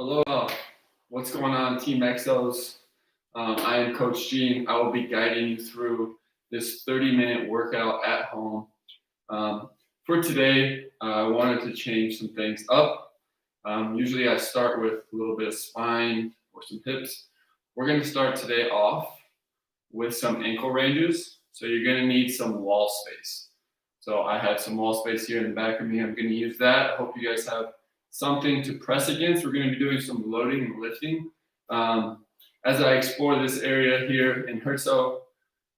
Aloha, what's going on, Team EXOS? I am Coach Gene. I will be guiding you through this 30-minute workout at home. For today, I wanted to change some things up. Usually I start with a little bit of spine or some hips. We're going to start today off with some ankle ranges. So you're going to need some wall space. So I have some wall space here in the back of me. I'm going to use that. I hope you guys have something to press against. We're going to be doing some loading and lifting. As I explore this area here in Herzog,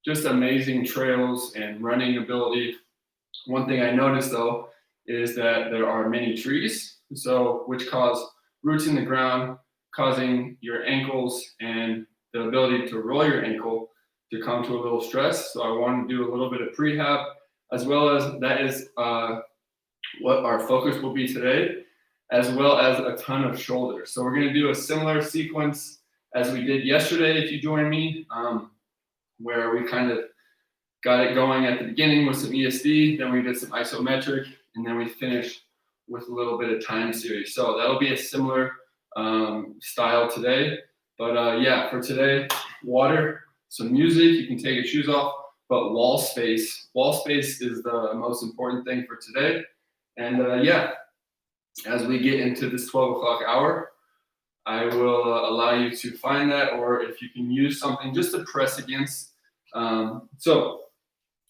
just amazing trails and running ability. One thing I noticed though is that there are many trees, which cause roots in the ground, causing your ankles and the ability to roll your ankle to come to a little stress. So I want to do a little bit of prehab, as well as that is what our focus will be today, as well as a ton of shoulders. So we're going to do a similar sequence as we did yesterday, if you join me, where we kind of got it going at the beginning with some ESD, then we did some isometric, and then we finished with a little bit of time series. So that'll be a similar style today. But yeah, for today, water, some music, you can take your shoes off, but wall space. Wall space is the most important thing for today. And yeah, as we get into this 12 o'clock hour, I will allow you to find that, or if you can use something just to press against. So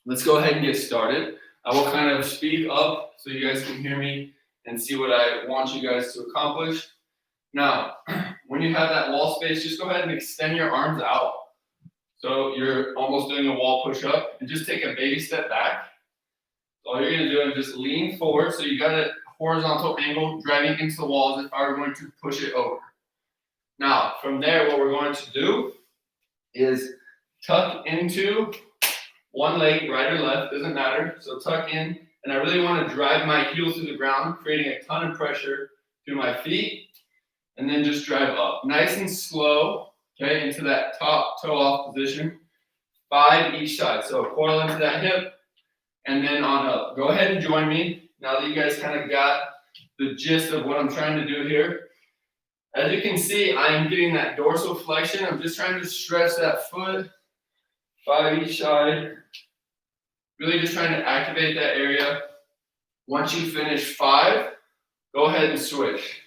let's go ahead and get started. I will kind of speak up so you guys can hear me and see what I want you guys to accomplish. Now, when you have that wall space, just go ahead and extend your arms out. So you're almost doing a wall push-up, and just take a baby step back. All you're going to do is just lean forward. So you got a horizontal angle driving into the wall as if I were going to push it over. Now, from there, what we're going to do is tuck into one leg, right or left, doesn't matter. So tuck in, and I really want to drive my heel to the ground, creating a ton of pressure through my feet, and then just drive up. Nice and slow, okay, into that top toe off position. 5 each side. So coil into that hip, and then on up. Go ahead and join me. Now that you guys kind of got the gist of what I'm trying to do here. As you can see, I'm getting that dorsal flexion. I'm just trying to stretch that foot. 5 each side. Really just trying to activate that area. Once you finish 5, go ahead and switch.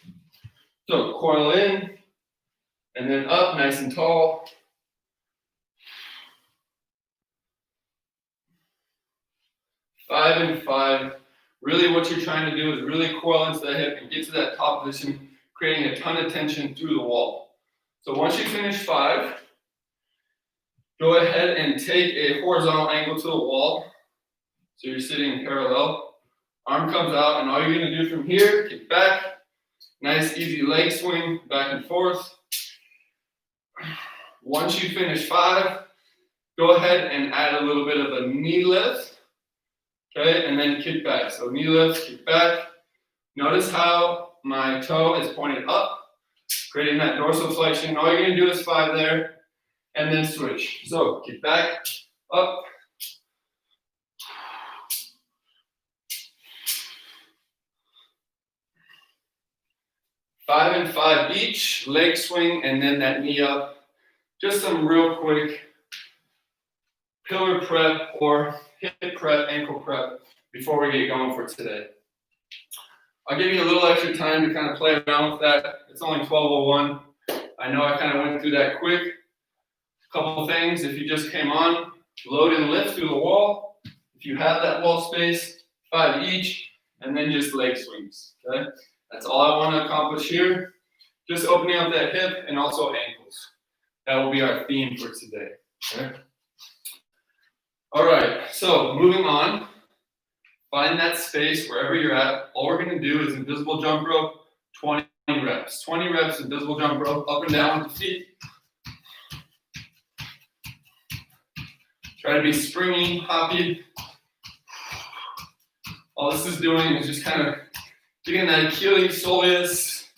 So coil in, and then up nice and tall. 5 and 5. Really what you're trying to do is really coil into the hip and get to that top position, creating a ton of tension through the wall. So once you finish 5, go ahead and take a horizontal angle to the wall. So you're sitting parallel. Arm comes out, and all you're going to do from here, kick back. Nice easy leg swing, back and forth. Once you finish 5, go ahead and add a little bit of a knee lift. Okay, and then kick back. So knee lift, kick back. Notice how my toe is pointed up, creating that dorsal flexion. All you're going to do is 5 there, and then switch. So kick back, up. Five and 5 each, leg swing, and then that knee up. Just some real quick pillar prep or hip prep, ankle prep before we get going for today. I'll give you a little extra time to kind of play around with that. It's only 12:01. I know I kind of went through that quick. A couple things, if you just came on, load and lift through the wall. If you have that wall space, 5 each, and then just leg swings, okay? That's all I want to accomplish here. Just opening up that hip and also ankles. That will be our theme for today, okay? All right, so moving on. Find that space wherever you're at. All we're going to do is invisible jump rope, 20 reps. 20 reps invisible jump rope, up and down with the feet. Try to be springy, hoppy. All this is doing is just kind of getting that Achilles, soleus,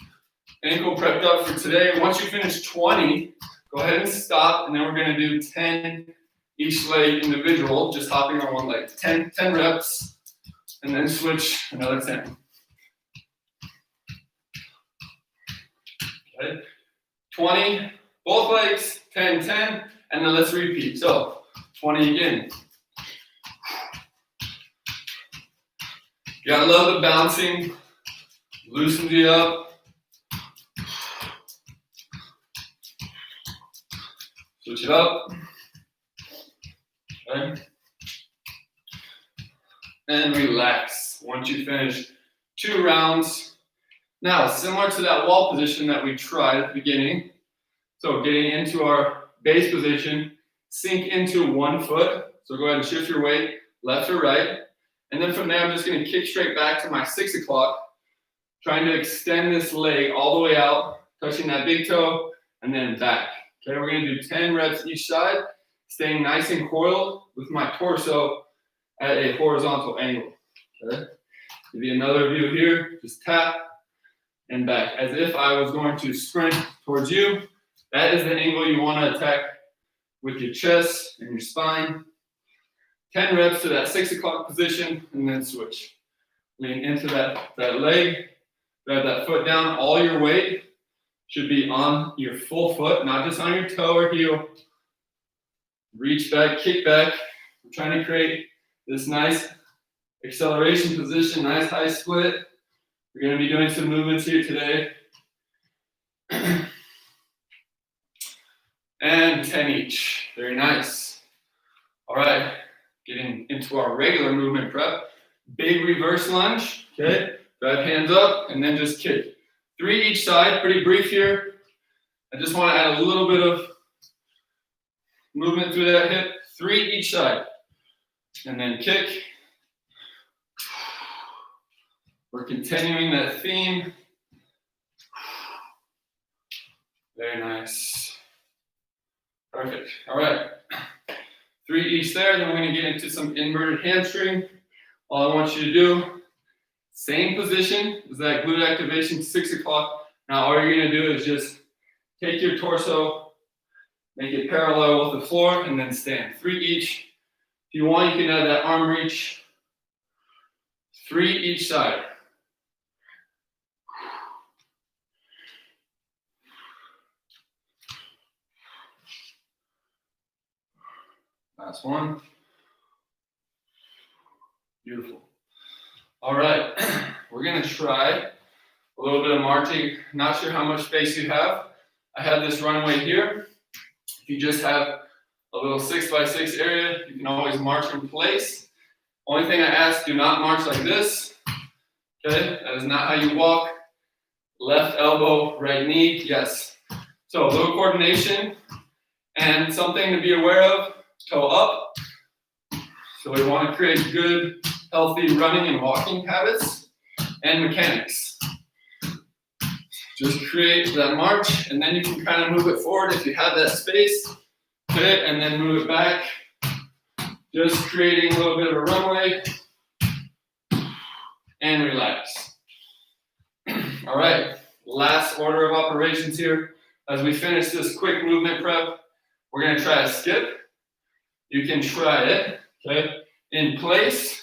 ankle prepped up for today. Once you finish 20, go ahead and stop, and then we're going to do 10 each leg individual, just hopping on one leg. 10 reps, and then switch another 10. Okay? 20, both legs, 10, 10, and then let's repeat. So 20 again. You gotta love the bouncing, loosens you up. Switch it up. Okay. And relax once you finish 2 rounds. Now, similar to that wall position that we tried at the beginning, so getting into our base position, sink into 1 foot. So go ahead and shift your weight left or right. And then from there, I'm just going to kick straight back to my 6 o'clock, trying to extend this leg all the way out, touching that big toe, and then back. Okay, we're going to do 10 reps each side, staying nice and coiled with my torso at a horizontal angle. Okay, give you another view here, just tap and back, as if I was going to sprint towards you. That is the angle you want to attack with your chest and your spine. 10 reps to that 6 o'clock position, and then switch. Lean into that leg, grab that foot down. All your weight should be on your full foot, not just on your toe or heel. Reach back, kick back. We're trying to create this nice acceleration position, nice high split. We're going to be doing some movements here today. And 10 each. Very nice. All right. Getting into our regular movement prep. Big reverse lunge. Okay. Grab hands up and then just kick. 3 each side. Pretty brief here. I just want to add a little bit of movement through that hip. 3 each side. And then kick. We're continuing that theme. Very nice. Perfect. All right. 3 each there. Then we're going to get into some inverted hamstring. All I want you to do, same position as that glute activation, 6 o'clock. Now all you're going to do is just take your torso, make it parallel with the floor, and then stand. 3 each. If you want, you can add that arm reach. 3 each side. Last one. Beautiful. All right, we're gonna try a little bit of marching. Not sure how much space you have. I have this runway here. If you just have a little 6x6 area, you can always march in place. Only thing I ask, do not march like this. Okay, that is not how you walk. Left elbow, right knee, yes. So a little coordination and something to be aware of. Toe up. So we want to create good, healthy running and walking habits and mechanics. Just create that march, and then you can kind of move it forward if you have that space. Okay, and then move it back. Just creating a little bit of a runway. And relax. All right, last order of operations here. As we finish this quick movement prep, we're going to try a skip. You can try it, okay, in place.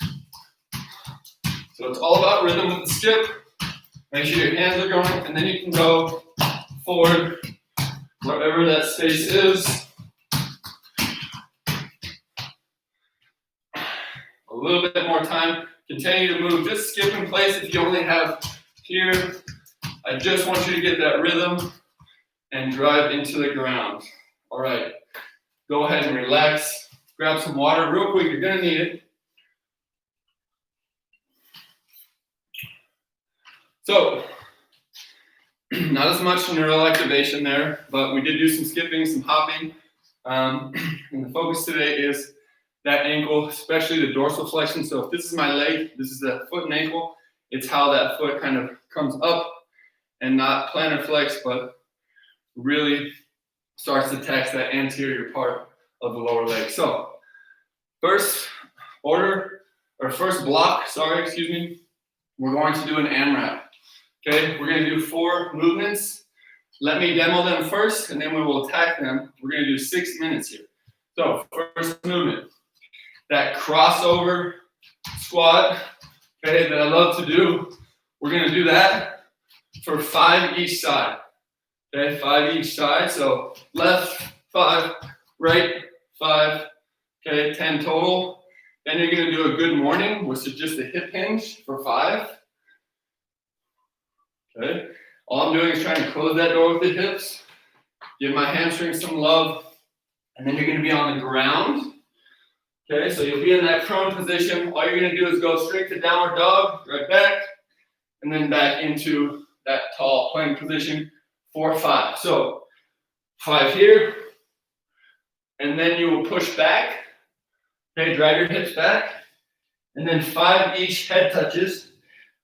So it's all about rhythm with the skip. Make sure your hands are going, and then you can go forward wherever that space is. A little bit more time. Continue to move. Just skip in place if you only have here. I just want you to get that rhythm and drive into the ground. All right. Go ahead and relax. Grab some water real quick. You're going to need it. So, not as much neural activation there, but we did do some skipping, some hopping. And the focus today is that ankle, especially the dorsal flexion. So if this is my leg, this is the foot and ankle. It's how that foot kind of comes up and not plantar flex, but really starts to tax that anterior part of the lower leg. So first block, we're going to do an AMRAP. Okay, we're going to do 4 movements. Let me demo them first, and then we will attack them. We're going to do 6 minutes here. So first movement, that crossover squat, okay, that I love to do. We're going to do that for 5 each side. Okay, 5 each side. So left 5, right 5. Okay, 10 total. Then you're going to do a good morning, which is just a hip hinge for 5. Okay, all I'm doing is trying to close that door with the hips, give my hamstrings some love, and then you're going to be on the ground. Okay, so you'll be in that prone position. All you're going to do is go straight to downward dog, right back, and then back into that tall plank position for 5. So 5 here, and then you will push back. Okay, drive your hips back, and then 5 each head touches,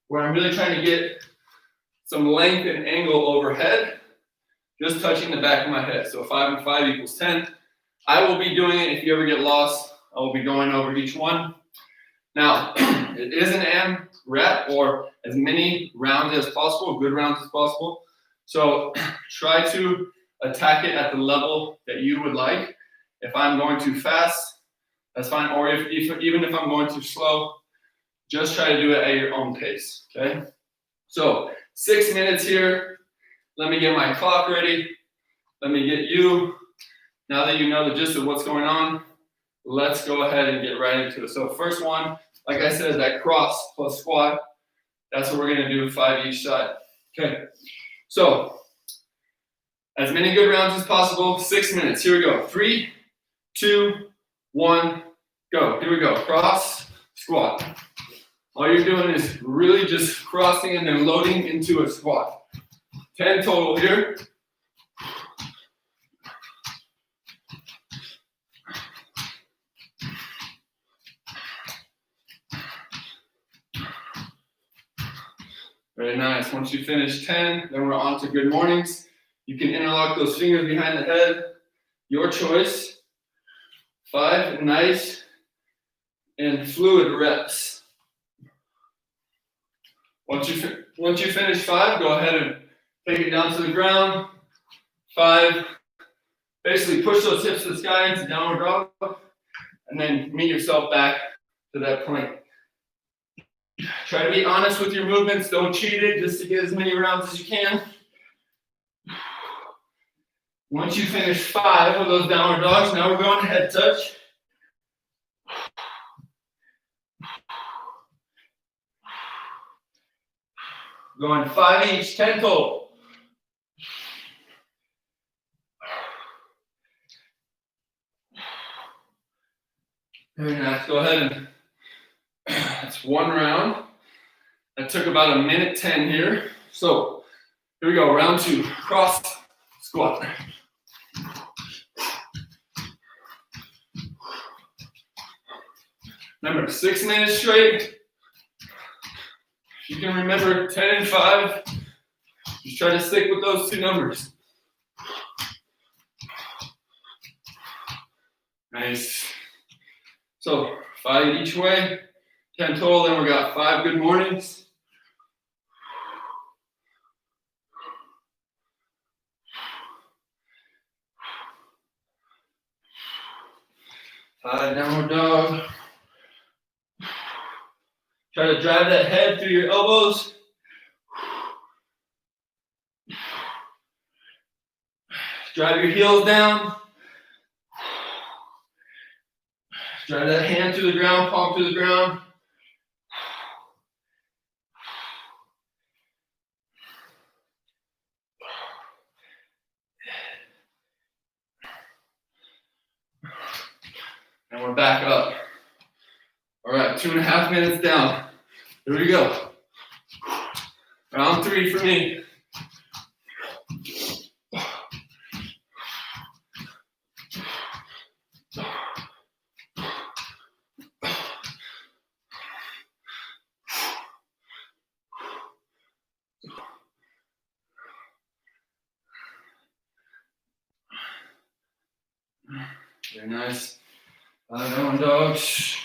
where I'm really trying to get some length and angle overhead, just touching the back of my head. So 5 and 5 equals 10. I will be doing it. If you ever get lost, I will be going over each one. Now, it is an AM rep, or as many rounds as possible, good rounds as possible. So try to attack it at the level that you would like. If I'm going too fast, that's fine. Or even if I'm going too slow, just try to do it at your own pace, okay? So 6 minutes here. Let me get my clock ready. Let me get you. Now that you know the gist of what's going on, let's go ahead and get right into it. So first one, like I said, is that cross plus squat. That's what we're going to do, 5 each side. Okay, so as many good rounds as possible, 6 minutes. Here we go. 3, 2, 1, go. Here we go. Cross, squat. All you're doing is really just crossing and then loading into a squat. 10 total here. Very nice. Once you finish 10, then we're on to good mornings. You can interlock those fingers behind the head. Your choice. 5 nice and fluid reps. Once you finish 5, go ahead and take it down to the ground. 5. Basically push those hips to the sky into downward dog, and then meet yourself back to that plank. Try to be honest with your movements. Don't cheat it, just to get as many rounds as you can. Once you finish 5 of those downward dogs, now we're going head touch. Going 5 each, 10 total. Very nice. Go ahead and that's one round. That took about 1:10 here. So here we go. Round 2. Cross squat. Remember, 6 minutes straight. If you can remember 10 and 5, just try to stick with those 2 numbers. Nice. So 5 each way, 10 total. Then we got 5 good mornings. Five downward dog. Try to drive that head through your elbows. Drive your heels down. Drive that hand to the ground, palm to the ground. And we're back up. All right, 2.5 minutes down. Here we go. Round 3 for me. Very nice. Down dogs.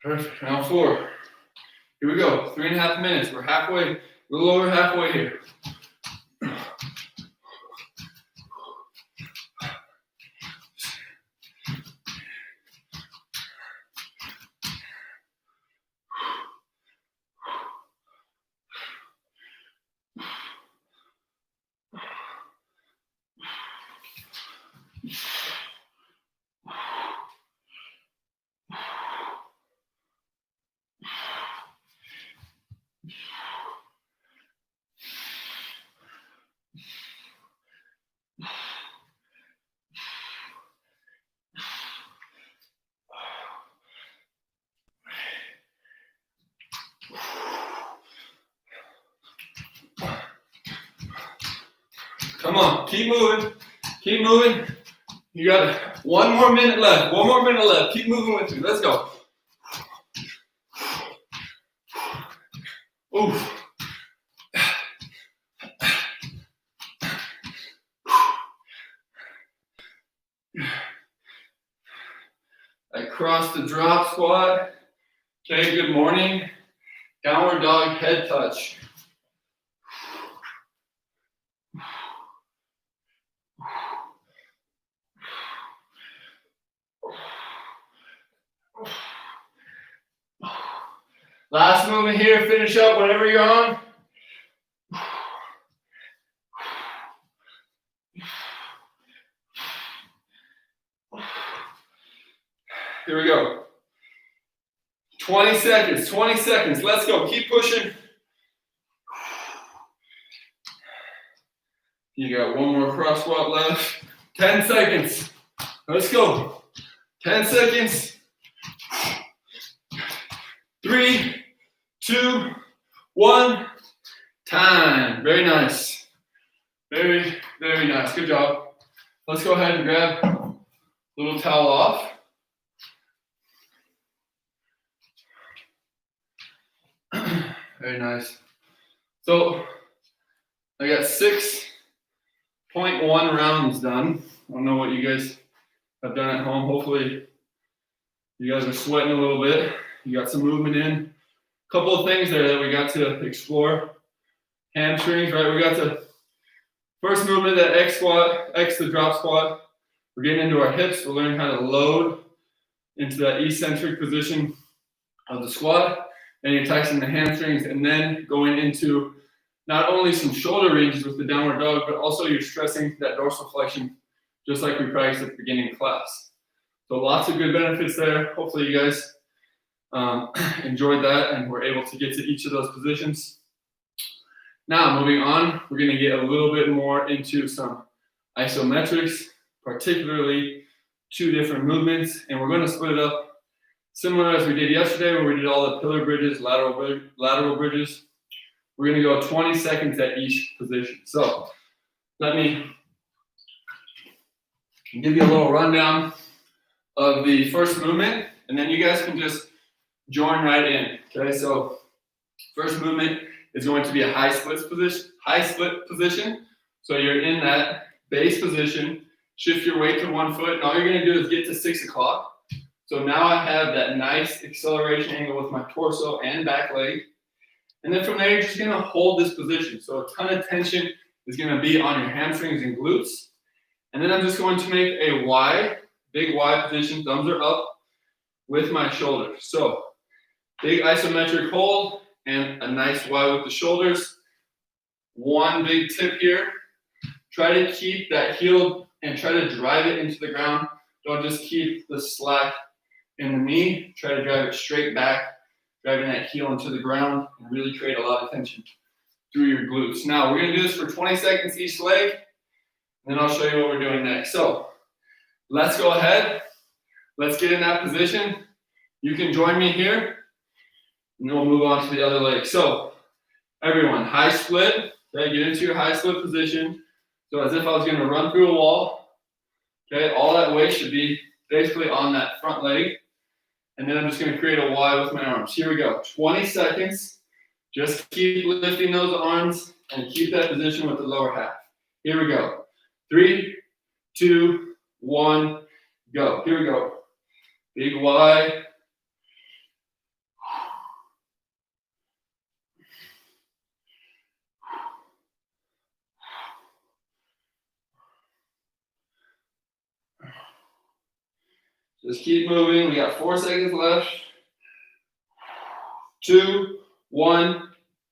Perfect. Round 4. Here we go. 3.5 minutes. We're halfway, a little over halfway here. Come on, keep moving. Keep moving. You got 1 more minute left. 1 more minute left. Keep moving with me. Let's go. Oof. Across the drop squat. Okay, good morning. Downward dog head touch. Last movement here, finish up whatever you're on. Here we go. 20 seconds, 20 seconds. Let's go. Keep pushing. You got 1 more cross squat left. 10 seconds. Let's go. 10 seconds. 3, 2, 1. Time. Very nice. Very, very nice. Good job. Let's go ahead and grab a little towel off. Very nice. So I got 6.1 rounds done. I don't know what you guys have done at home. Hopefully you guys are sweating a little bit. You got some movement in. A couple of things there that we got to explore. Hamstrings, right? We got to first movement, that X squat, X the drop squat. We're getting into our hips. We're learning how to load into that eccentric position of the squat. Then you're taxing the hamstrings, and then going into not only some shoulder ranges with the downward dog, but also you're stressing that dorsal flexion, just like we practiced at the beginning of class. So lots of good benefits there. Hopefully you guys enjoyed that and were able to get to each of those positions. Now moving on, we're going to get a little bit more into some isometrics, particularly 2 different movements, and we're going to split it up similar as we did yesterday, where we did all the pillar bridges, lateral bridges. We're going to go 20 seconds at each position. So let me give you a little rundown of the first movement, and then you guys can just join right in. Okay, so first movement is going to be a high split position. So you're in that base position, shift your weight to 1 foot, and all you're going to do is get to 6 o'clock. So now I have that nice acceleration angle with my torso and back leg. And then from there, you're just going to hold this position. So a ton of tension is going to be on your hamstrings and glutes. And then I'm just going to make a Y, big Y position, thumbs are up with my shoulders. So big isometric hold and a nice Y with the shoulders. One big tip here. Try to keep that heel and try to drive it into the ground. Don't just keep the slack in the knee. Try to drive it straight back, driving that heel into the ground and really create a lot of tension through your glutes. Now we're going to do this for 20 seconds each leg, and then I'll show you what we're doing next. So let's go ahead. Let's get in that position. You can join me here, and we'll move on to the other leg. So everyone, high split. Okay, get into your high split position. So as if I was going to run through a wall. Okay, all that weight should be basically on that front leg. And then I'm just going to create a Y with my arms. Here we go. 20 seconds. Just keep lifting those arms and keep that position with the lower half. Here we go. 3, 2, 1, go. Here we go. Big Y. Just keep moving. We got 4 seconds left. 2, 1,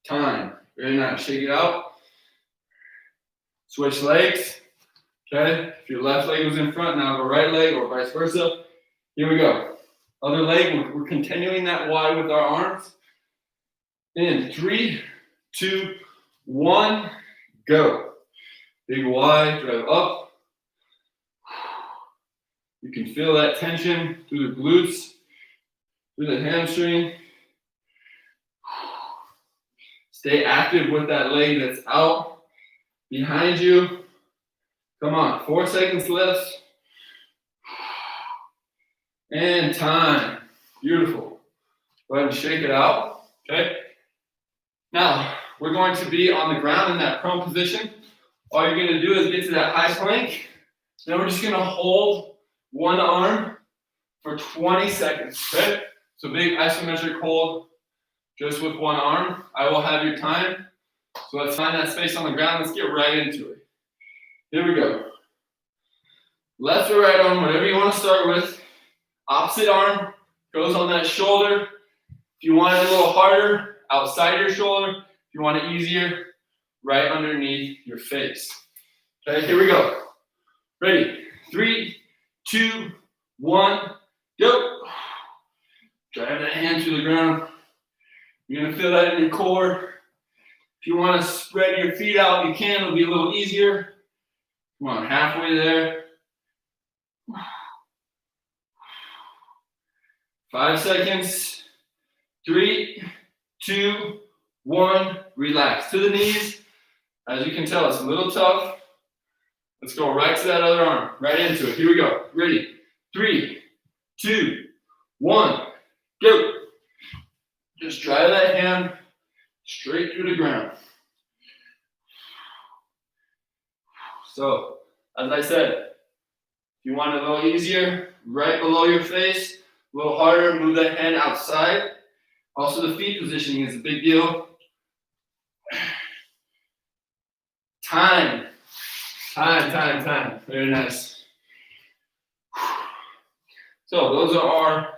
time. Very nice. Shake it out. Switch legs. Okay. If your left leg was in front, now go right leg or vice versa. Here we go. Other leg. We're continuing that Y with our arms. In 3, 2, 1, go. Big Y, drive up. You can feel that tension through the glutes, through the hamstring. Stay active with that leg that's out behind you. Come on, 4 seconds left. And time. Beautiful. Go ahead and shake it out. Okay. Now, we're going to be on the ground in that prone position. All you're going to do is get to that high plank. Then we're just going to hold one arm for 20 seconds. Okay? So big isometric hold just with one arm. I will have your time. So let's find that space on the ground. Let's get right into it. Here we go. Left or right arm, whatever you want to start with. Opposite arm goes on that shoulder. If you want it a little harder, outside your shoulder. If you want it easier, right underneath your face. Okay, here we go. Ready? 3, 2, 1, go. Drive that hand to the ground. You're gonna feel that in your core. If you want to spread your feet out, you can. It'll be a little easier. Come on, halfway there. 5 seconds. 3, 2, 1. Relax to the knees. As you can tell, it's a little tough. Let's go right to that other arm, right into it. Here we go. Ready? 3, 2, 1, go. Just drive that hand straight through the ground. So, as I said, if you want it a little easier, right below your face, a little harder, move that hand outside. Also, the feet positioning is a big deal. Time. Very nice. So those are our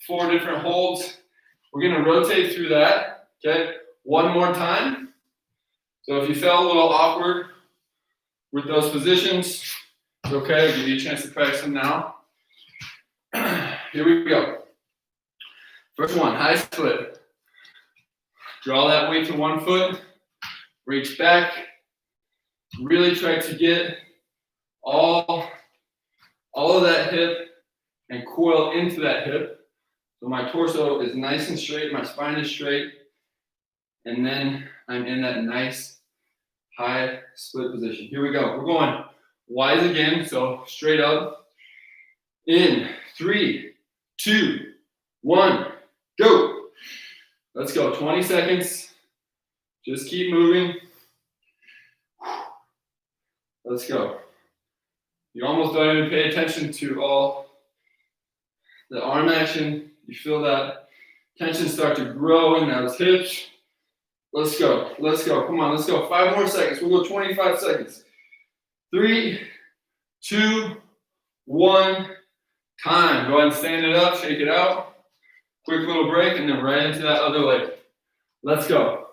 4 different holds. We're going to rotate through that. Okay. One more time. So if you felt a little awkward with those positions, it's okay. I'll give you a chance to practice them now. Here we go. First one, high split. Draw that weight to one foot. Reach back. Really try to get all of that hip and coil into that hip. So my torso is nice and straight, my spine is straight, and then I'm in that nice high split position. Here we go. We're going Y's again, so straight up. In 3, 2, 1, go. Let's go. 20 seconds. Just keep moving. Let's go. You almost don't even pay attention to all the arm action. You feel that tension start to grow in those hips. Let's go. Let's go. Come on, let's go. 5 more seconds. We'll go 25 seconds. 3, 2, 1. Time. Go ahead and stand it up. Shake it out. Quick little break, and then right into that other leg. Let's go.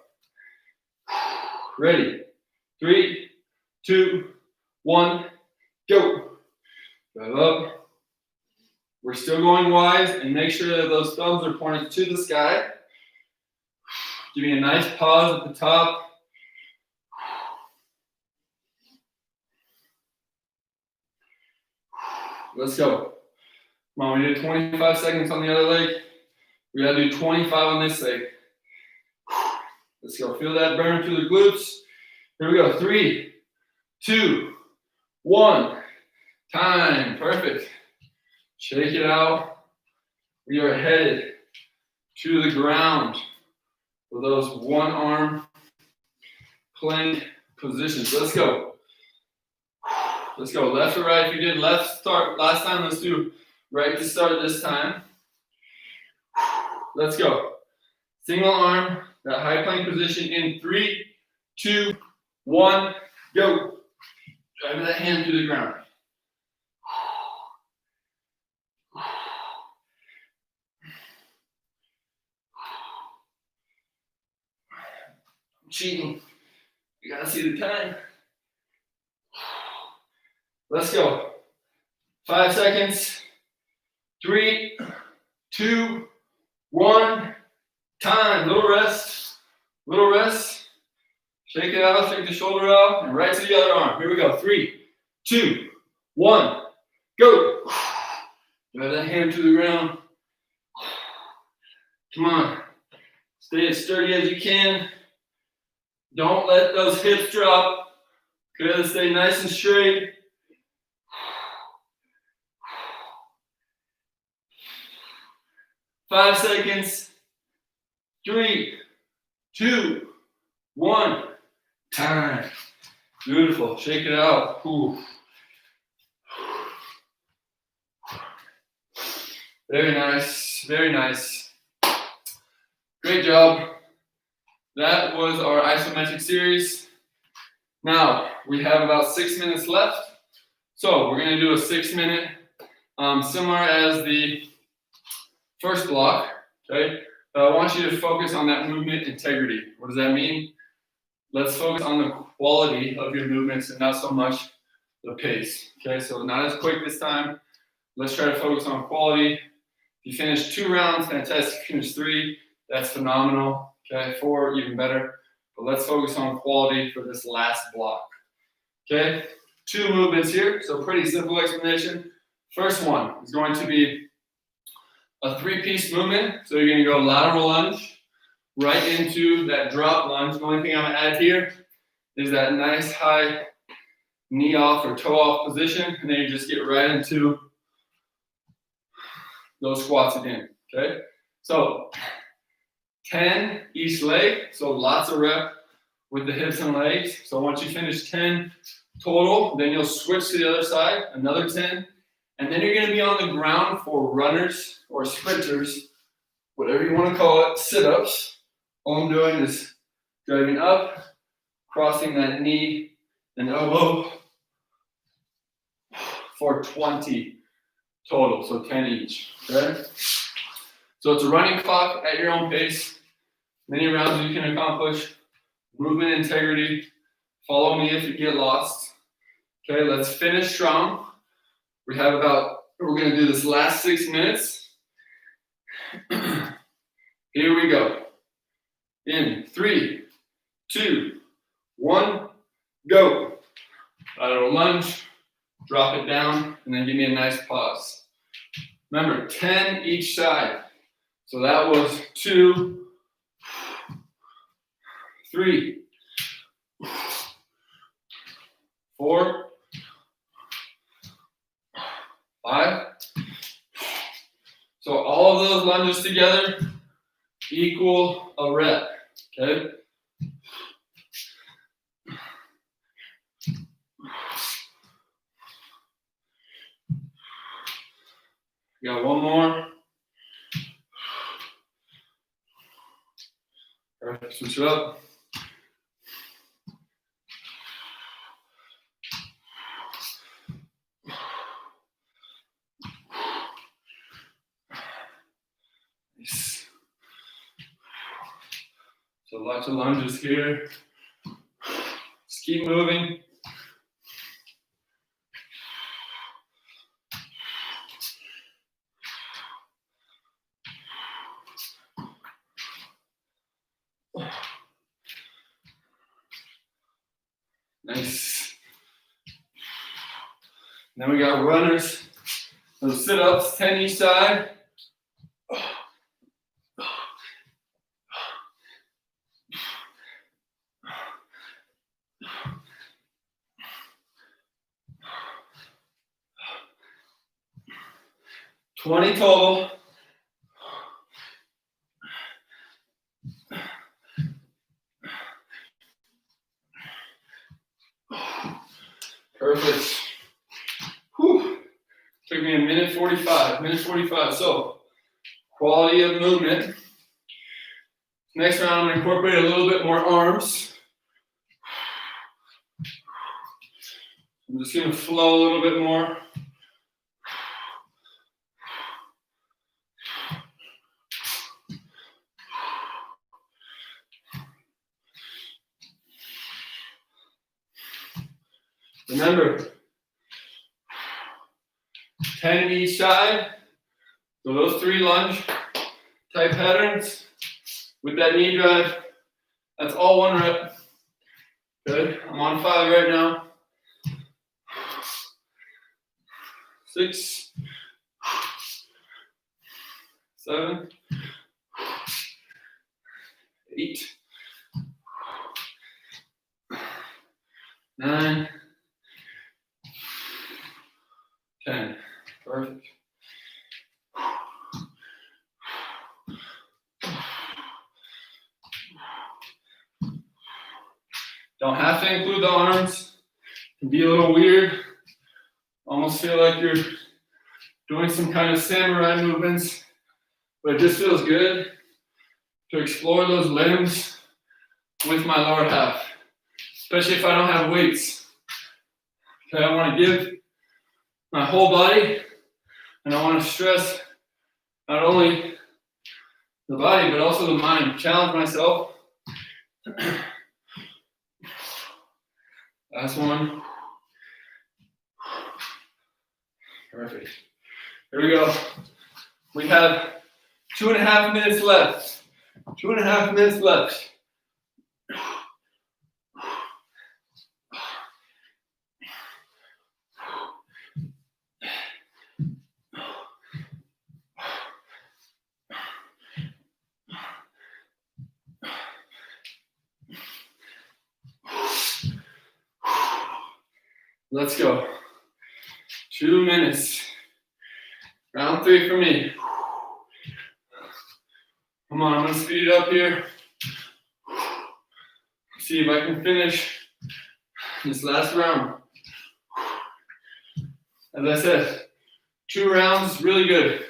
Ready? 3, 2, 1, go. Drive up. We're still going wide, and make sure that those thumbs are pointed to the sky. Give me a nice pause at the top. Let's go. Come on, we did 25 seconds on the other leg. We gotta do 25 on this leg. Let's go. Feel that burn through the glutes. Here we go. 3, 2, 1. Time. Perfect. Shake it out. We are headed to the ground for those one arm plank positions. Let's go. Let's go. Left or right. If you did left start last time, let's do right to start this time. Let's go. Single arm, that high plank position in 3, 2, 1, go. Drive that hand to the ground. cheating. You gotta see the time. Let's go. 5 seconds. 3, 2, 1. Time. Little rest. Little rest. Shake it out. Shake the shoulder out. And right to the other arm. Here we go. 3, 2, 1. Go. Drive that hand to the ground. Come on. Stay as sturdy as you can. Don't let those hips drop. Good. Stay nice and straight. 5 seconds. 3, 2, 1. Time. Beautiful. Shake it out. Ooh. Very nice. Very nice. Great job. That was our isometric series. Now, we have about 6 minutes left. So we're going to do a 6-minute, similar as the first block, okay? But I want you to focus on that movement integrity. What does that mean? Let's focus on the quality of your movements and not so much the pace, okay? So not as quick this time. Let's try to focus on quality. If you finish 2 rounds, fantastic. Finish 3, that's phenomenal. Okay, 4, even better. But let's focus on quality for this last block. Okay, 2 movements here, so pretty simple explanation. First one is going to be a 3-piece movement. So you're going to go lateral lunge right into that drop lunge. The only thing I'm going to add here is that nice high knee off or toe off position, and then you just get right into those squats again. Okay, so 10 each leg, so lots of rep with the hips and legs. So once you finish 10 total, then you'll switch to the other side, another 10, and then you're going to be on the ground for runners or sprinters, whatever you want to call it, sit-ups. All I'm doing is driving up, crossing that knee and elbow for 20 total, so 10 each, okay? So it's a running clock at your own pace. Many rounds you can accomplish. Movement integrity. Follow me if you get lost. Okay, let's finish strong. We're going to do this last 6 minutes. Here we go. In 3, 2, 1, go. Lateral lunge, drop it down, and then give me a nice pause. Remember, 10 each side. So that was 2, 3, 4, 5. So all of those lunges together equal a rep, okay? Got one more. All right, switch it up. Nice. So lots of lunges here. Just keep moving. Nice. Then we got runners. Those sit-ups, 10 each side. $20 total. Perfect. Whew. Took me a minute 45. So, quality of movement. Next round, I'm going to incorporate a little bit more arms. I'm just going to flow a little bit more. Remember, 10 each side. So those 3 lunge type patterns with that knee drive, that's all 1 rep. Good. I'm on 5 right now. 6, 7, 8, 9, 10. Perfect. Don't have to include the arms. It can be a little weird. Almost feel like you're doing some kind of samurai movements, but it just feels good to explore those limbs with my lower half, especially if I don't have weights. Okay, I want to give my whole body, and I want to stress not only the body, but also the mind. Challenge myself. Last one. Perfect. Here we go. We have 2.5 minutes left. 2.5 minutes left. Let's go. 2 minutes. Round 3 for me. Come on, I'm gonna speed it up here. See if I can finish this last round. As I said, 2 rounds, really good.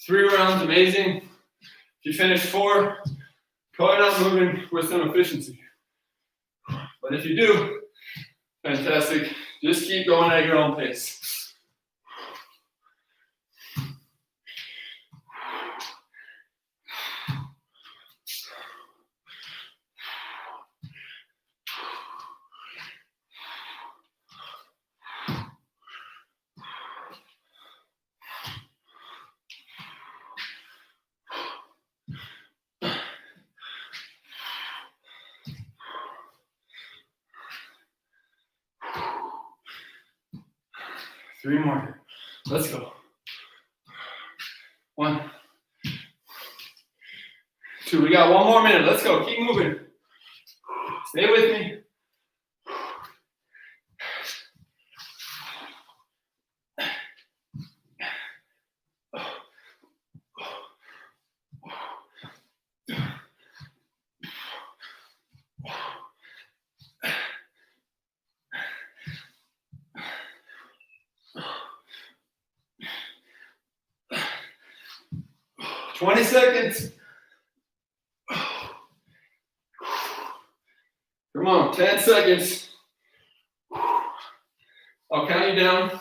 3 rounds, amazing. If you finish 4, probably not moving with some efficiency. But if you do, fantastic. Just keep going at your own pace. Three more. Let's go. 1, 2. We got 1 more minute. Let's go. Keep moving. Stay with me. Twenty seconds. Come on, 10 seconds. I'll count you down.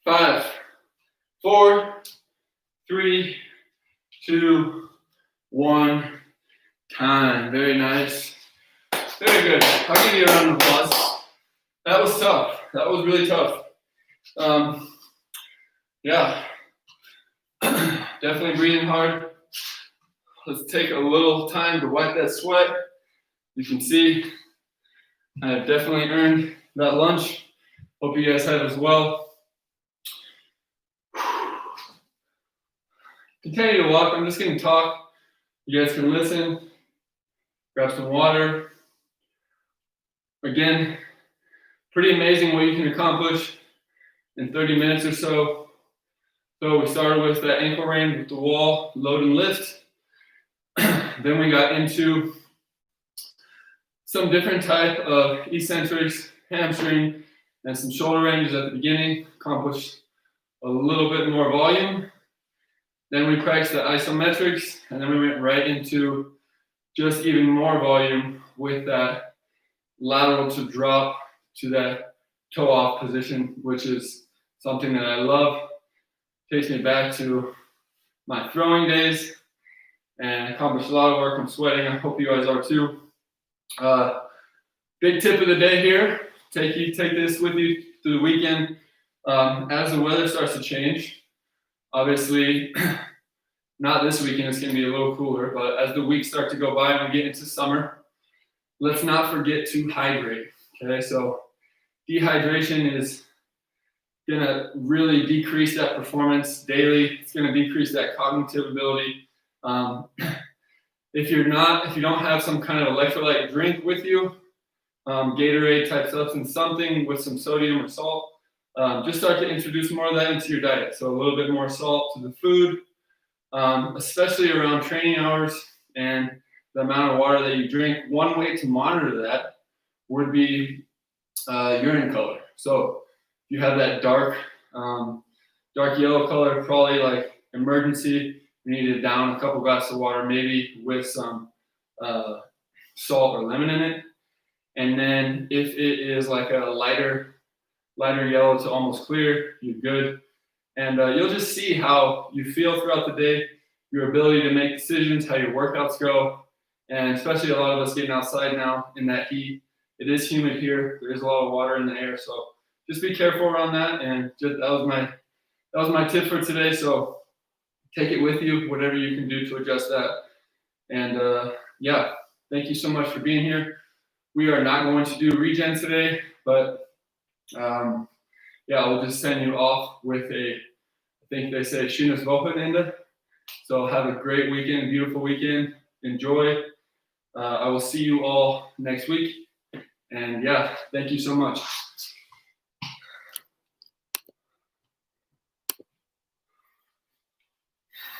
5, 4, 3, 2, 1. Time. Very nice. Very good. I'll give you a round of applause. That was tough. That was really tough. Yeah. Definitely breathing hard. Let's take a little time to wipe that sweat. You can see I have definitely earned that lunch. Hope you guys have as well. Continue to walk. I'm just going to talk. You guys can listen. Grab some water. Again, pretty amazing what you can accomplish in 30 minutes or so. So we started with that ankle range with the wall, load and lift. Then we got into some different type of eccentrics, hamstring, and some shoulder ranges at the beginning. Accomplished a little bit more volume. Then we practiced the isometrics, and then we went right into just even more volume with that lateral to drop to that toe off position, which is something that I love. Takes me back to my throwing days and accomplished a lot of work. I'm sweating. I hope you guys are too. Big tip of the day here. Take this with you through the weekend. As the weather starts to change, obviously, not this weekend, it's going to be a little cooler, but as the weeks start to go by and we get into summer, let's not forget to hydrate. Okay, so dehydration is going to really decrease that performance daily. It's going to decrease that cognitive ability. If you don't have some kind of electrolyte drink with you, Gatorade type substance, something with some sodium or salt, just start to introduce more of that into your diet. So a little bit more salt to the food, especially around training hours and the amount of water that you drink. One way to monitor that would be urine color. So if you have that dark yellow color, probably like emergency, you need to down a couple glasses of water, maybe with some salt or lemon in it. And then if it is like a lighter yellow to almost clear, you're good. And you'll just see how you feel throughout the day, your ability to make decisions, how your workouts go. And especially a lot of us getting outside now in that heat. It is humid here. There is a lot of water in the air. So just be careful around that. And that was my tip for today. So take it with you, whatever you can do to adjust that. And yeah, thank you so much for being here. We are not going to do regen today, but yeah, I'll just send you off with I think they say schönes Wochenende. So have a great weekend, beautiful weekend. Enjoy. I will see you all next week. And yeah, thank you so much.